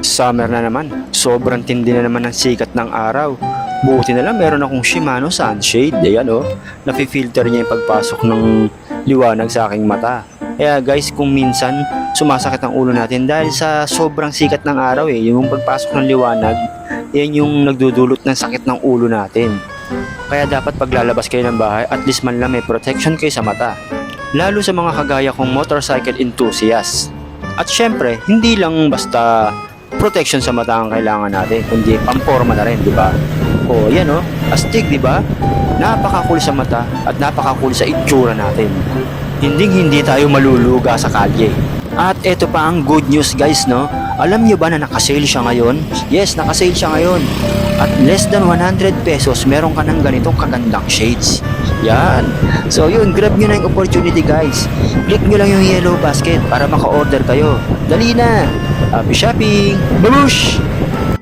Summer na naman, sobrang tindi na naman ng sikat ng araw. Buti na lang meron akong Shimano sunshade. Ayan o, nafi-filter niya yung pagpasok ng liwanag sa aking mata. Kaya guys, kung minsan sumasakit ang ulo natin dahil sa sobrang sikat ng araw yung pagpasok ng liwanag, yan yung nagdudulot ng sakit ng ulo natin. Kaya dapat paglalabas kayo ng bahay, at least man lang may protection kayo sa mata. Lalo sa mga kagaya kong motorcycle enthusiast. At syempre, hindi lang basta protection sa mata ang kailangan natin, kundi pamporma na rin, di ba? O yan o, astig, di ba? Napaka-cool sa mata at napaka-cool sa itsura natin. Hindi tayo maluluga sa kalye. At eto pa ang good news guys, no? Alam nyo ba na nakasale siya ngayon? Yes, nakasale siya ngayon. At less than 100 pesos, meron ka ng ganitong kagandang shades. Yan. So yun, grab nyo na yung opportunity guys. Click nyo lang yung yellow basket para maka-order kayo. Dali na! Happy shopping! Babush!